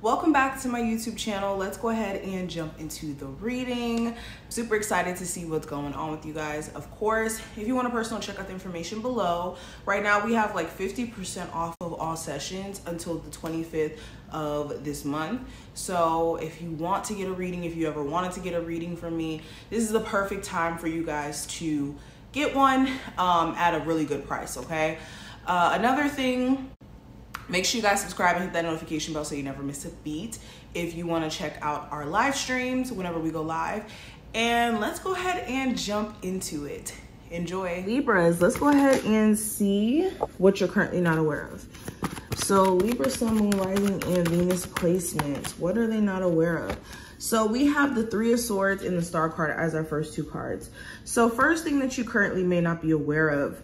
Welcome back to my YouTube channel. Let's go ahead and jump into the reading. I'm super excited to see what's going on with you guys. Of course, if you want a personal, check out the information below. Right now we have like 50% off of all sessions until the 25th of this month. So if you want to get a reading, if you ever wanted to get a reading from me, this is the perfect time for you guys to get one at a really good price, okay? Another thing, make sure you guys subscribe and hit that notification bell so you never miss a beat if you want to check out our live streams whenever we go live. And let's go ahead and jump into it. Enjoy. Libras, let's go ahead and see what you're currently not aware of. So Libra, Sun, Moon, Rising, and Venus placements. What are they not aware of? So we have the Three of Swords and the Star card as our first two cards. So first thing that you currently may not be aware of,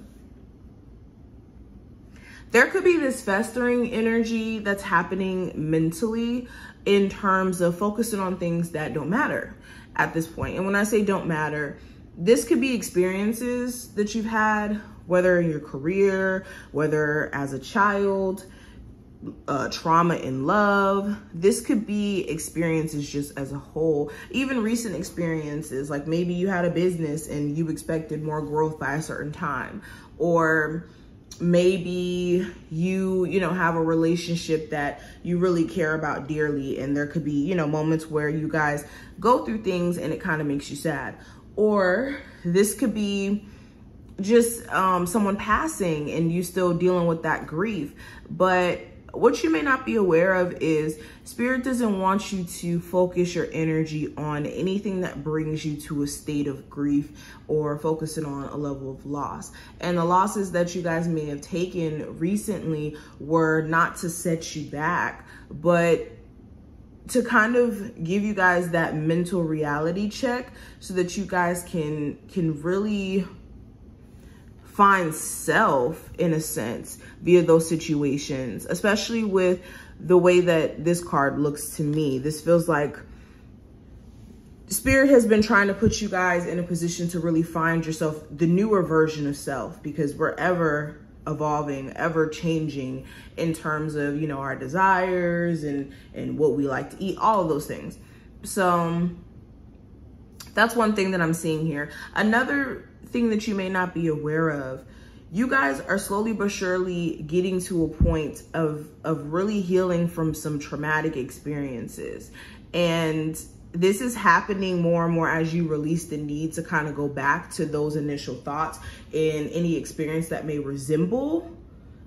there could be this festering energy that's happening mentally in terms of focusing on things that don't matter at this point. And when I say don't matter, this could be experiences that you've had, whether in your career, whether as a child, trauma in love. This could be experiences just as a whole, even recent experiences, like maybe you had a business and you expected more growth by a certain time, or maybe you have a relationship that you really care about dearly, and there could be moments where you guys go through things and it kind of makes you sad. Or this could be just someone passing and you still dealing with that grief. But what you may not be aware of is Spirit doesn't want you to focus your energy on anything that brings you to a state of grief or focusing on a level of loss. And the losses that you guys may have taken recently were not to set you back, but to kind of give you guys that mental reality check so that you guys can really find self, in a sense, via those situations, especially with the way that this card looks to me. This feels like Spirit has been trying to put you guys in a position to really find yourself, the newer version of self, because we're ever evolving, ever changing in terms of, our desires and what we like to eat, all of those things. So that's one thing that I'm seeing here. Another thing that you may not be aware of, you guys are slowly but surely getting to a point of really healing from some traumatic experiences. And this is happening more and more as you release the need to kind of go back to those initial thoughts and any experience that may resemble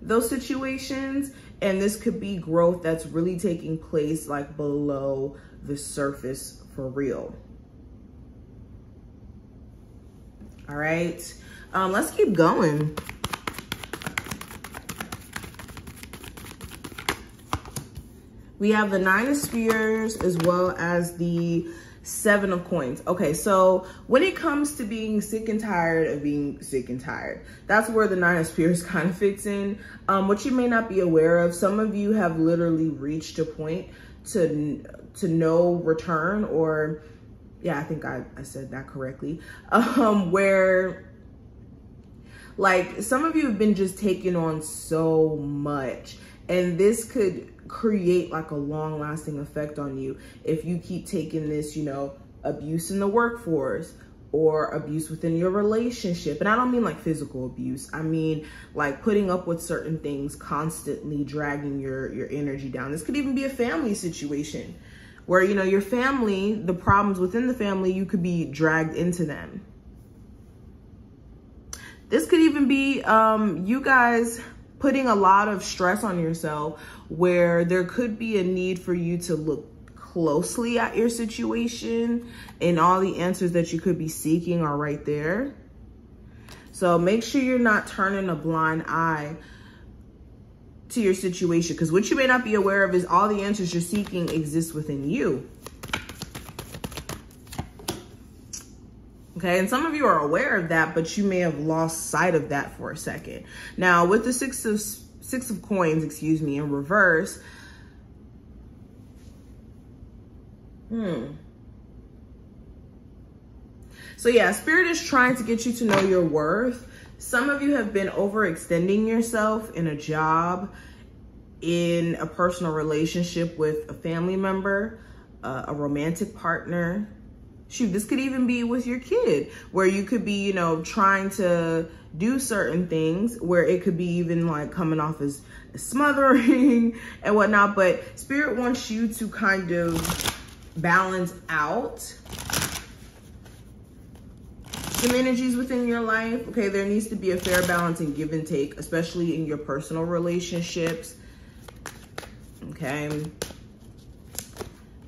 those situations. And this could be growth that's really taking place like below the surface for real. All right, let's keep going. We have the Nine of Spears as well as the Seven of Coins. Okay, so when it comes to being sick and tired of being sick and tired, that's where the Nine of Spears kind of fits in. What you may not be aware of, some of you have literally reached a point to no return, or yeah, I think I said that correctly. Where like some of you have been just taking on so much, and this could create like a long lasting effect on you if you keep taking this, abuse in the workforce or abuse within your relationship. And I don't mean like physical abuse. I mean like putting up with certain things, constantly dragging your energy down. This could even be a family situation where, your family, the problems within the family, you could be dragged into them. This could even be you guys putting a lot of stress on yourself, where there could be a need for you to look closely at your situation, and all the answers that you could be seeking are right there. So make sure you're not turning a blind eye to your situation, because what you may not be aware of is all the answers you're seeking exist within you. Okay, and some of you are aware of that, but you may have lost sight of that for a second. Now, with the Six of Coins, excuse me, in reverse, so yeah, Spirit is trying to get you to know your worth. Some of you have been overextending yourself in a job in a personal relationship with a family member, a romantic partner. Shoot, this could even be with your kid, where you could be, you know, trying to do certain things, where it could be even like coming off as smothering and whatnot. But Spirit wants you to kind of balance out some energies within your life. Okay, there needs to be a fair balance and give and take, especially in your personal relationships. Okay,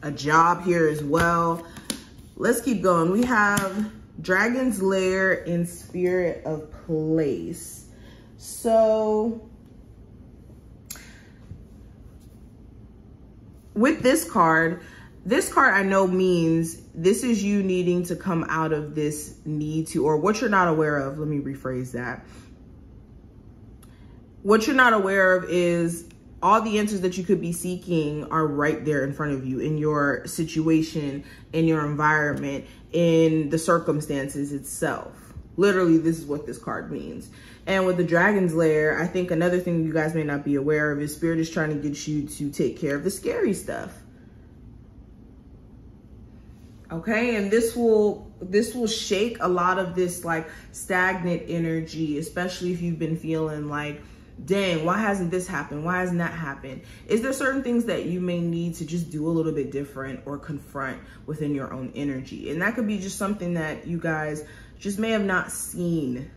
a job here as well. Let's keep going. We have Dragon's Lair in Spirit of Place. So with this card I know means this is you needing to come out of this need to, or what you're not aware of. Let me rephrase that. What you're not aware of is all the answers that you could be seeking are right there in front of you, in your situation, in your environment, in the circumstances itself. Literally, this is what this card means. And with the Dragon's Lair, I think another thing you guys may not be aware of is Spirit is trying to get you to take care of the scary stuff. Okay, and this will shake a lot of this like stagnant energy, especially if you've been feeling like, dang, why hasn't this happened? Why hasn't that happened? Is there certain things that you may need to just do a little bit different or confront within your own energy? And that could be just something that you guys just may have not seen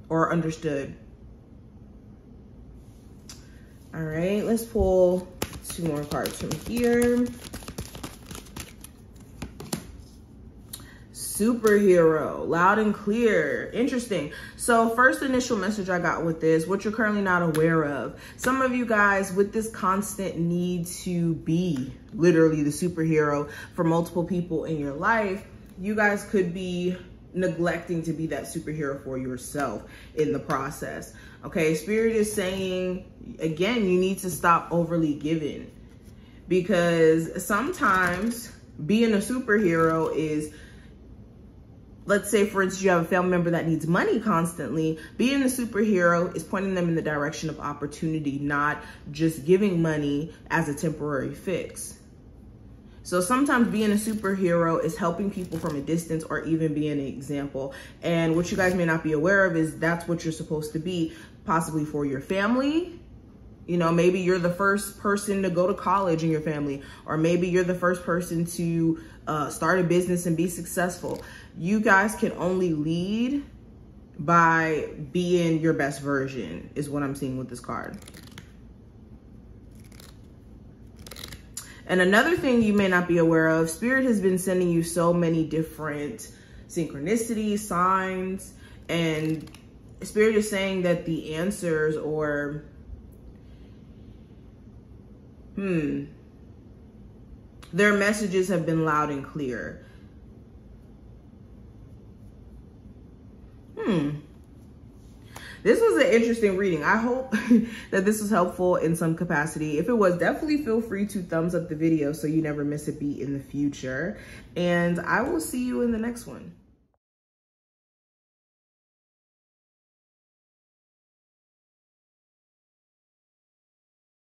or understood. All right, let's pull 2 more cards from here. Superhero, loud and clear. Interesting. So first initial message I got with this, what you're currently not aware of. Some of you guys with this constant need to be literally the superhero for multiple people in your life, you guys could be neglecting to be that superhero for yourself in the process. Okay, Spirit is saying, again, you need to stop overly giving, because sometimes being a superhero is, let's say, for instance, you have a family member that needs money constantly. Being a superhero is pointing them in the direction of opportunity, not just giving money as a temporary fix. So sometimes being a superhero is helping people from a distance or even being an example. And what you guys may not be aware of is that's what you're supposed to be, possibly for your family. You know, maybe you're the first person to go to college in your family, or maybe you're the first person to start a business and be successful. You guys can only lead by being your best version, is what I'm seeing with this card. And another thing you may not be aware of, Spirit has been sending you so many different synchronicities, signs, and Spirit is saying that the answers, or their messages have been loud and clear. This was an interesting reading. I hope that this was helpful in some capacity. If it was, definitely feel free to thumbs up the video so you never miss a beat in the future. And I will see you in the next one.